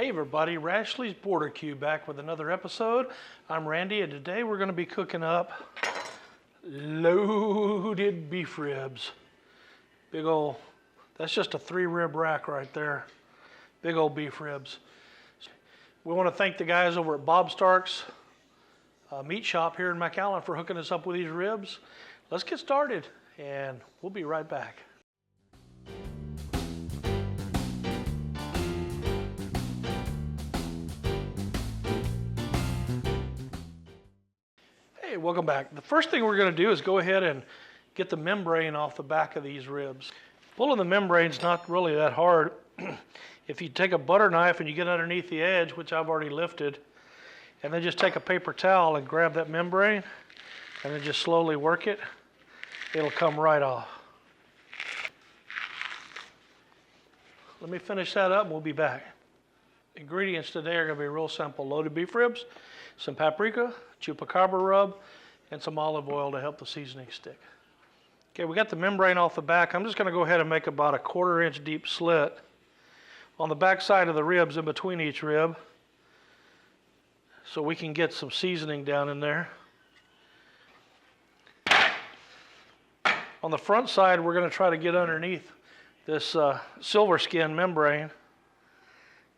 Hey everybody, Rashley's Border Q back with another episode. I'm Randy and today we're going to be cooking up loaded beef ribs. Big old, that's just a 3-rib rack right there. Big old beef ribs. We want to thank the guys over at Bob Stark's meat shop here in McAllen for hooking us up with these ribs. Let's get started and we'll be right back. Hey, welcome back. The first thing we're going to do is go ahead and get the membrane off the back of these ribs. Pulling the membrane's not really that hard. If you take a butter knife and you get underneath the edge, which I've already lifted, and then just take a paper towel and grab that membrane and then just slowly work it, it'll come right off. Let me finish that up and we'll be back. Ingredients today are going to be real simple. Loaded beef ribs, some paprika, Chupacabra rub, and some olive oil to help the seasoning stick. Okay, we got the membrane off the back. I'm just going to go ahead and make about a 1/4 inch deep slit on the back side of the ribs in between each rib so we can get some seasoning down in there. On the front side, we're going to try to get underneath this silver skin membrane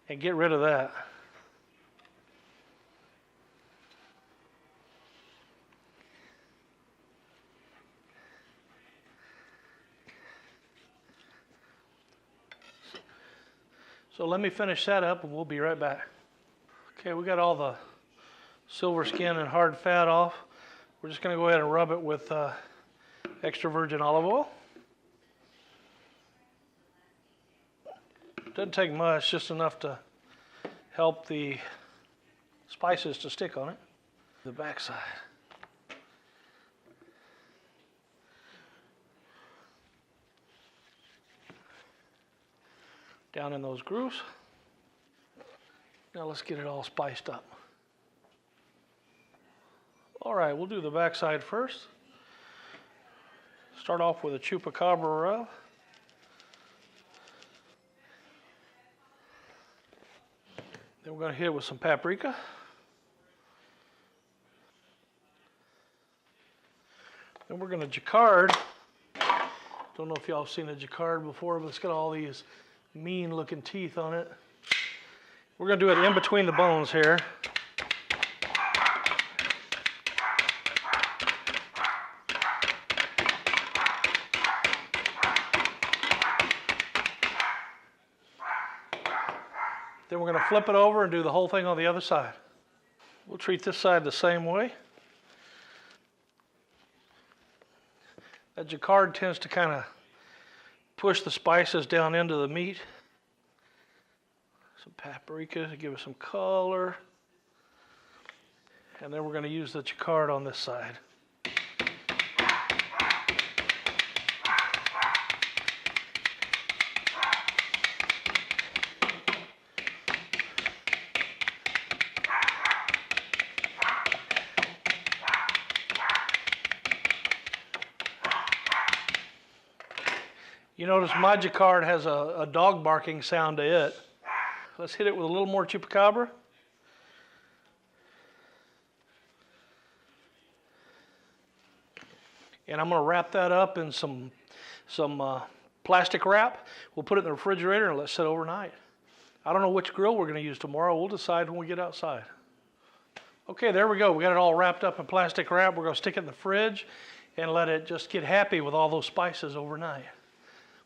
and get rid of that. So let me finish that up and we'll be right back. Okay, we got all the silver skin and hard fat off. We're just going to go ahead and rub it with extra virgin olive oil. Doesn't take much, just enough to help the spices to stick on it. The back side. Down in those grooves. Now let's get it all spiced up. All right, we'll do the back side first. Start off with a Chupacabra rub. Then we're going to hit it with some paprika. Then we're going to Jacard. Don't know if y'all have seen a Jacard before, but it's got all these mean looking teeth on it. We're going to do it in between the bones here. Then we're going to flip it over and do the whole thing on the other side. We'll treat this side the same way. That Jacard tends to kind of push the spices down into the meat. Some paprika to give it some color. And then we're going to use the Jacard on this side. You notice my Jacard has a dog barking sound to it. Let's hit it with a little more Chupacabra. And I'm going to wrap that up in some plastic wrap. We'll put it in the refrigerator and let it sit overnight. I don't know which grill we're going to use tomorrow. We'll decide when we get outside. Okay, there we go. We got it all wrapped up in plastic wrap. We're going to stick it in the fridge and let it just get happy with all those spices overnight.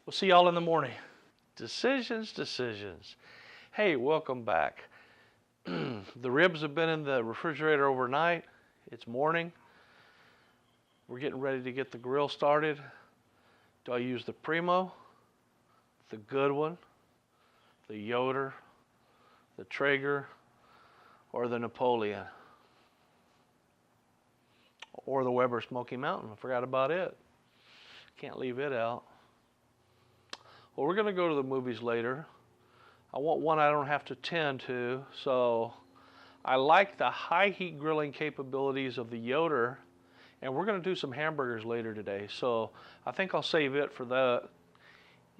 We'll see y'all in the morning. Decisions. Hey, welcome back. The ribs have been in the refrigerator overnight. It's morning. We're getting ready to get the grill started. Do I use the Primo, the good one, the Yoder, the Traeger, or the Napoleon? Or the Weber Smoky Mountain? I forgot about it. Can't leave it out. Well, we're going to go to the movies later. I want one I don't have to tend to, so I like the high heat grilling capabilities of the Yoder, and we're going to do some hamburgers later today, so I think I'll save it for that,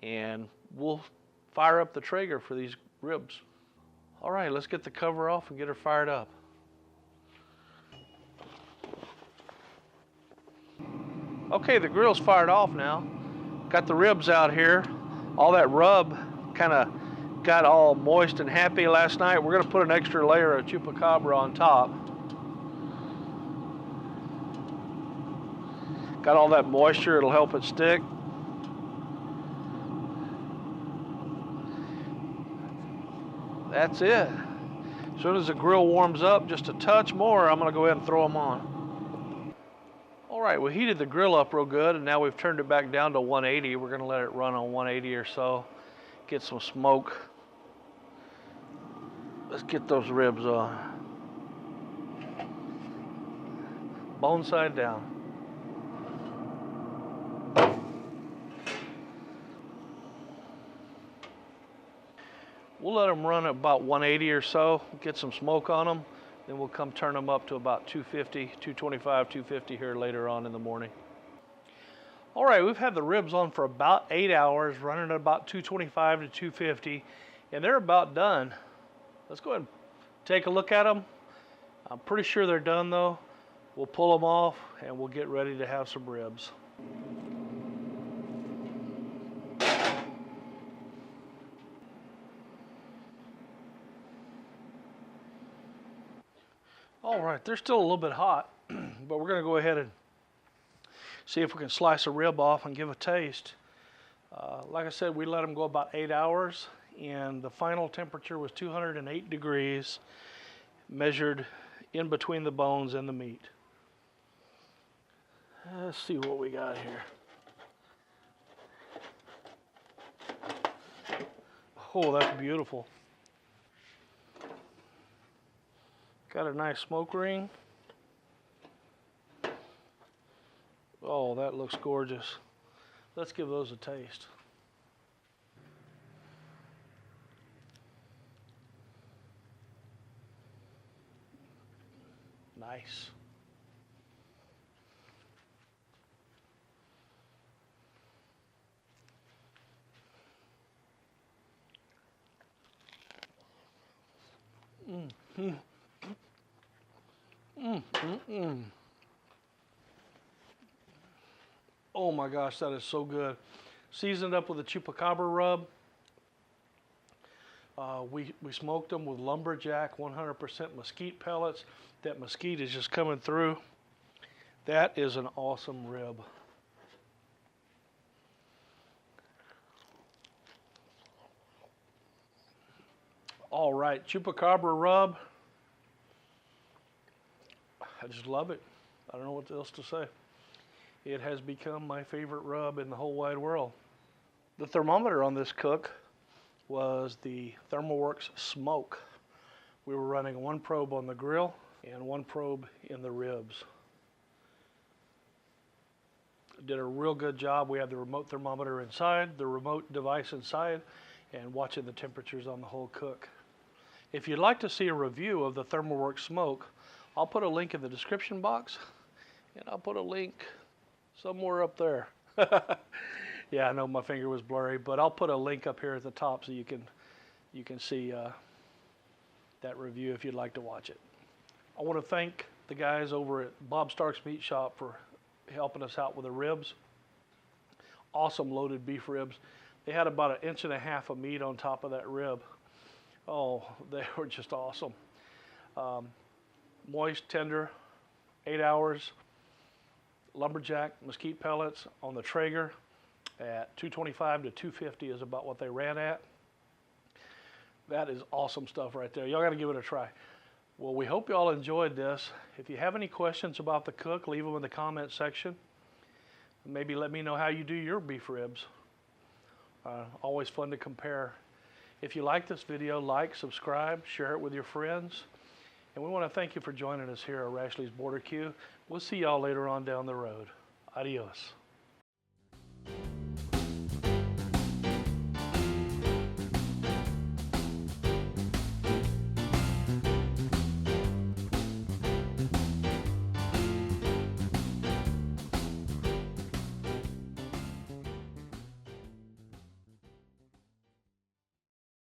and we'll fire up the Traeger for these ribs. All right, let's get the cover off and get her fired up. Okay, the grill's fired off now. Got the ribs out here. All that rub kind of got all moist and happy last night. We're gonna put an extra layer of Chupacabra on top. Got all that moisture, it'll help it stick. That's it. As soon as the grill warms up just a touch more, I'm gonna go ahead and throw them on. All right, we heated the grill up real good, and now we've turned it back down to 180. We're gonna let it run on 180 or so, get some smoke. Let's get those ribs on. Bone side down. We'll let them run at about 180 or so, get some smoke on them, then we'll come turn them up to about 250, 225, 250 here later on in the morning. All right, we've had the ribs on for about 8 hours, running at about 225 to 250, and they're about done. Let's go ahead and take a look at them. I'm pretty sure they're done though. We'll pull them off and we'll get ready to have some ribs. All right, they're still a little bit hot, but we're gonna go ahead and see if we can slice a rib off and give a taste. Like I said, we let them go about 8 hours, and the final temperature was 208 degrees, measured in between the bones and the meat. Let's see what we got here. Oh, that's beautiful. Got a nice smoke ring. Oh, that looks gorgeous. Let's give those a taste. Nice. Oh my gosh, that is so good. Seasoned up with a Chupacabra rub. We smoked them with Lumberjack 100% mesquite pellets. That mesquite is just coming through. That is an awesome rib. All right, Chupacabra rub. I just love it. I don't know what else to say. It has become my favorite rub in the whole wide world. The thermometer on this cook was the ThermalWorks Smoke. We were running one probe on the grill and one probe in the ribs. Did a real good job. We had the remote thermometer inside, the remote device inside, and watching the temperatures on the whole cook. If you'd like to see a review of the ThermalWorks Smoke, I'll put a link in the description box, and I'll put a link somewhere up there. Yeah, I know my finger was blurry, but I'll put a link up here at the top so you can see that review if you'd like to watch it. I want to thank the guys over at Bob Stark's Meat Shop for helping us out with the ribs. Awesome loaded beef ribs. They had about 1.5 inches of meat on top of that rib. Oh, they were just awesome. Moist, tender, 8 hours. Lumberjack mesquite pellets on the Traeger at 225 to 250 is about what they ran at. That is awesome stuff right there. Y'all got to give it a try. Well, we hope y'all enjoyed this. If you have any questions about the cook, leave them in the comment section. Maybe let me know how you do your beef ribs. Always fun to compare. If you like this video, like, subscribe, share it with your friends. And we want to thank you for joining us here at Rashley's Border Q. We'll see y'all later on down the road. Adios.